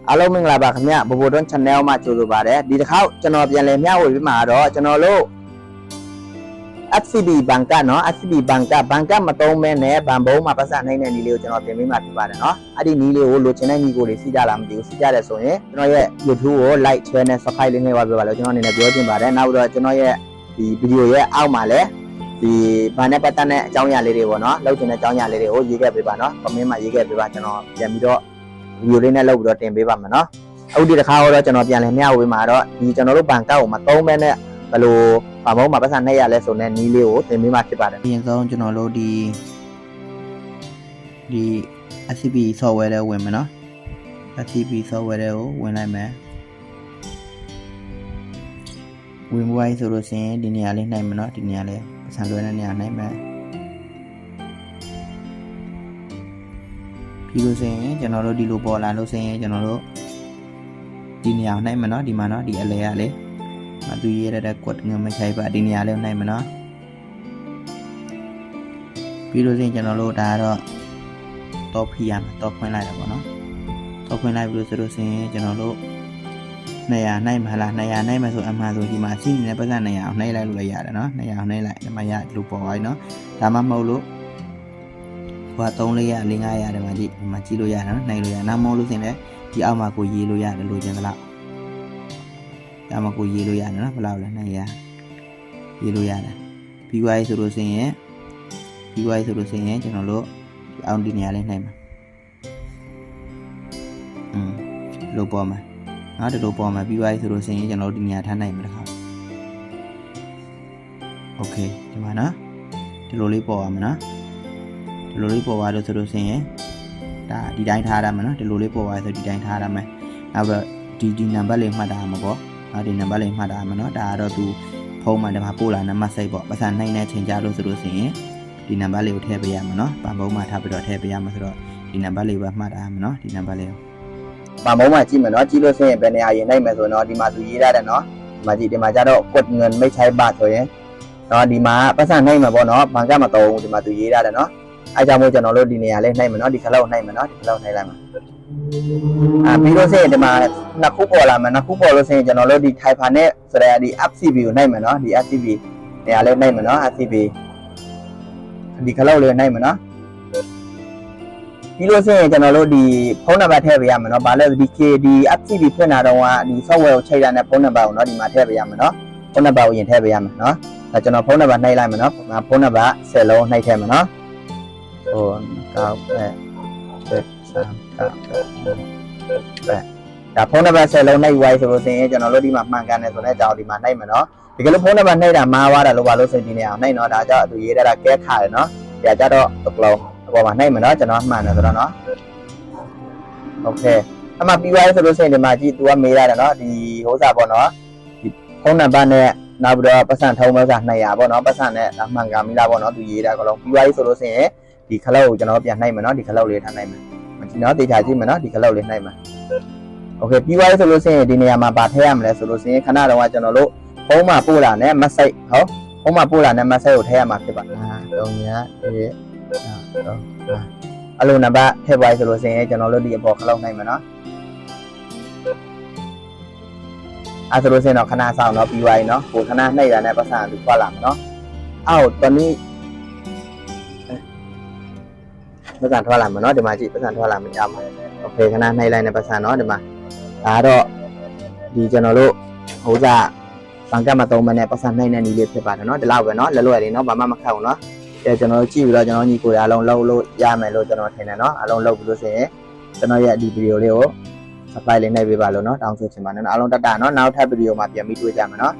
အားလုံးမင်္ဂလာပါခင်ဗျဘိုဘိုတွန်း channel မှာကြိုဆိုပါတယ်ဒီတစ်ခေါက်ကျွန်တော်ပြန်လည်မျှဝေပြီးမှာတော့ကျွန်တော်တို့ FCB ဘဏ်ကနော် FCB ဘဏ်ကမသုံးမဲနဲ့ဘဏ်ဘုံမှာပတ်စံနိုင်တဲ့နည်းလေးကိုကျွန်တော်ပြင်ပေးမှာဖြစ်ပါတယ်နော်အဲ့ဒီနည်းလေးကိုလိုချင်တဲ့ညီကိုတွေစီးကြလားမသိဘူးစီးကြတယ်ဆိုရင်ကျွန်တော်ရဲ့ YouTube ကို like share နဲ့ subscribe လေးနဲ့ဝါပြောပါလို့ကျွန်တော်အနေနဲ့ပြောချင်ပါတယ်နောက်ပြီးတော့ကျွန်တော်ရဲ့ဒီဗီဒီယိုရဲ့အောက်မှာလည်းဒီဘာနဲ့ပတ်သက်တဲ့အကြောင်းအရာလေးတွေပေါ့နော်လောက်ချင်တဲ့အကြောင်းအရာလေးတွေကိုရေးခဲ့ပေးပါနော် comment မှာရေးခဲ့ပေးပါကျွန်တော်ပြန်ပြီးတော့ဗီဒီယိုလေးနဲ့လုပ်ပြီးတော့တင်ပေးပါမယ်နော်အခုဒီတစ်ခါတော့ကျွန်တော်ပြန်လည်မျှဝေမှာတော့ဒီကျွန်တော်တို့ဘဏ်ကောက်ကိုမသုံးမဲနဲ့ဘယ်လိုဘာမှမပတ်စံနဲ့ရလဲဆိုတဲ့နီးလေးကိုသင်ပေးမှာဖြစ်ပါတယ်အရင်ဆုံးကျွန်တော်တို့ဒီ FCB software လေးဝင်မယ်နော် FCB software လေးကိုဝင်လိုက်မယ်ဝင်ပွားရေးဆိုလို့ရှိရင်ဒီနေရာလေးနိုင်မယ်နော်ဒီနေရာလေးပတ်စံလွှဲတဲ့နေရာနိုင်မယ်ပြီးလို့ရှိရင်ကျွန်တော်တို့ဒီလိုပေါ်လာလို့ရှိရင်ကျွန်တော်တို့ဒီနေရာနိုင်မယ်နော်ဒီမှာနော်ဒီအလဲရလေမသူရေးရတဲ့ကွက်ငမချိုက်ပါဒီနေရာလေးနိုင်မယ်နော်ပြီးလို့ရှိရင်ကျွန်တော်တို့ဒါတော့တော့ဖီရမယ်တော့ဖွင့်လိုက်တာပေါ့နော်တော့ဖွင့်လိုက်ပြီးလို့ဆိုလို့ရှိရင်ကျွန်တော်တို့200နိုင်မှာလား200နိုင်မှာဆိုအမှန်ဆိုဒီမှာရှိနေတဲ့ပတ်စံ200အောင်နှိပ်လိုက်လို့လည်းရတယ်နော်200အောင်နှိပ်လိုက်ဒီမှာရဒီလိုပေါ်သွားပြီနော်ဒါမှမဟုတ်လို့ဟိုက3လေးရ4 5ရတယ်မှာကြည့်ဒီမှာကြည့်လို့ရတယ်နော်နှိပ်လို့ရနောက်မဟုတ်လို့ရှိရင်လည်းဒီအောက်မှာကိုရေးလို့ရတယ်လို့ကျင်သလားဒါမှကိုရေးလို့ရတယ်နော်ဘယ်လောက်လဲ200ရေးလို့ရတယ်ပြီးသွားပြီဆိုလို့ရှိရင်ကျွန်တော်တို့ဒီအောင်ဒီနေရာလေးနှိပ်မှာလို့ပေါ်မှာနော်ဒီလိုပေါ်မှာပြီးသွားပြီဆိုလို့ရှိရင်ကျွန်တော်တို့ဒီနေရာထားနိုင်မှာတခါโอเคဒီမှာနော်ဒီလိုလေးပေါ်ရမှာနော်ဒီလိုလေးပေါ်သွားလို့ဆိုလို့ရှိရင်ဒါဒီတိုင်းထားရမှာနော်ဒီလိုလေးပေါ်သွားဆိုဒီတိုင်းထားရမှာနောက်တော့ဒီနံပါတ်လေးမှတ်တာမှာပေါ့ဒီနံပါတ်လေးမှတ်တာမှာနော်ဒါကတော့သူဖုန်းမှာဒီမှာပို့လာနံပါတ်စိတ်ပေါ့ပတ်စံနိုင်တဲ့ချိန်ကြလို့ဆိုလို့ရှိရင်ဒီနံပါတ်လေးကိုထည့်ပေးရမှာနော်ဗန်ဖုန်းမှာထားပြီးတော့ထည့်ပေးရမှာဆိုတော့ဒီနံပါတ်လေးပဲမှတ်တာမှာနော်ဒီနံပါတ်လေးကိုဗန်ဖုန်းမှာကြည့်မယ်နော်ကြည့်လို့ရှိရင်ဘယ်နေရာရင်နိုင်မယ်ဆိုတော့ဒီမှာသူရေးရတယ်နော်ဒီမှာကြည့်ဒီမှာကျတော့ကွက်ငွေမိတ်ချိုက်ပါဆိုရင်နော်ဒီမှာပတ်စံနိုင်မှာပေါ့နော်ဘန်ကမတော်ဘူးဒီမှာသူရေးရတယ်နော်အဲကြောင့်မို့ကျွန်တော်တို့ဒီနေရာလေးနိုင်မယ်နော်ဒီခလောက်နိုင်မယ်နော်ဒီခလောက်နိုင်လိုက်မှာပြီးလို့ရှိရင်ဒီမှာနှစ်ခုပေါ်လာမယ်နှစ်ခုပေါ်လို့ရှိရင်ကျွန်တော်တို့ဒီ Typer နဲ့ဆိုတဲ့ဒီ FCB ကိုနိုင်မယ်နော်ဒီ FCB နေရာလေးနိုင်မယ်နော် FCB ဒီခလောက်လေးနိုင်မယ်နော်ပြီးလို့ရှိရင်ကျွန်တော်တို့ဒီဖုန်းနံပါတ်ထည့်ပေးရမယ်နော်ဘာလဲဒီ KD FCB ဖွင့်တာတော့ဒီ software ကိုချိန်တာနဲ့ဖုန်းနံပါတ်ကိုနော်ဒီမှာထည့်ပေးရမယ်နော်ဖုန်းနံပါတ်ကိုရင်ထည့်ပေးရမယ်နော်ဒါကျွန်တော်ဖုန်းနံပါတ်နှိပ်လိုက်မယ်နော်ဖုန်းနံပါတ်10လုံးနှိပ်ထည့်မယ်နော်ဟိုကောက်ပဲဒါဖုန်းနံပါတ်10လုံးနှိပ်ဝိုင်းဆိုလို့ရှိရင်ကျွန်တော်တို့ဒီမှာမှန်ကန်တယ်ဆိုတဲ့အကြောင်းဒီမှာနှိပ်မယ်နော်ဒီကလေးဖုန်းနံပါတ်နှိပ်တာမှားသွားတာလို့ပါလို့ဆိုရင်ဒီနေရာနှိပ်နော်ဒါကြောင့်သူရေးတာကဲခါတယ်နော်ဒါကြတော့အကလုံးအပေါ်မှာနှိပ်မယ်နော်ကျွန်တော်မှန်တယ်ဆိုတော့နော်โอเคအမှပြီးသွားဆိုလို့ရှိရင်ဒီမှာကြည့် तू ကမေးရတယ်နော်ဒီဟိုးစာပေါ့နော်ဒီဖုန်းနံပါတ်နဲ့နောက်ပြီးတော့ပတ်စံထုံးမဲ့စာ200ပေါ့နော်ပတ်စံနဲ့မှန်ကန်ပြီလားပေါ့နော် तू ရေးတာအကလုံးပြီးသွားဆိုလို့ရှိရင်ဒီခလောက်ကိုကျွန်တော်ပြန်နှိပ်မယ်နော်ဒီခလောက်လေးထားနှိပ်မယ်ဒီနော်တေချာကြည့်မယ်နော်ဒီခလောက်လေးနှိပ်မယ်โอเคပြီးသွားဆိုလို့ရှိရင်ဒီနေရာမှာဗာထည့်ရမလဲဆိုလို့ရှိရင်ခဏတော့ကကျွန်တော်တို့ဖုန်းမှာပို့လာနဲ့ message ဟုတ်ဖုန်းမှာပို့လာနဲ့ message ကိုထည့်ရမှာဖြစ်ပါ3အလိုနံပါတ်ထည့်သွားဆိုလို့ရှိရင်ကျွန်တော်တို့ဒီအပေါ်ခလောက်နှိပ်မယ်နော်အဲဆိုလို့ရှိရင်တော့ခဏဆောင်တော့ပြီးသွားပြီနော်ကိုခဏနှိပ်တာနဲ့ပတ်စံသူထွက်လာမယ်နော်အော်တနည်းပတ်စံထွက်လာမှာနော်ဒီမှာကြည့်ပတ်စံထွက်လာမှာရမှာโอเคခဏနှိပ်လိုက်နဲ့ပတ်စံနော်ဒီမှာဒါတော့ဒီကျွန်တော်တို့ဟိုစားဘန်ကတ်မှာသုံးမနဲ့ပတ်စံနှိပ်တဲ့နည်းလေးဖြစ်ပါတယ်နော်ဒီလောက်ပဲနော်လွယ်လွယ်လေးနော်ဘာမှမခက်ဘူးနော်ကျွန်တော်ကြည့်ပြီးတော့ကျွန်တော်ညီကိုရအလုံးလုပ်လို့ရမယ်လို့ကျွန်တော်ထင်တယ်နော်အလုံးလုပ်ပြီးလို့ဆိုရင်ကျွန်တော်ရဲ့ဒီဗီဒီယိုလေးကို subscribe လေးနှိပ်ပေးပါလို့နော်တောင်းဆိုချင်ပါတယ်နော်အလုံးတတ်တာနော်နောက်ထပ်ဗီဒီယိုမှာပြန်ပြီးတွေ့ကြမယ်နော်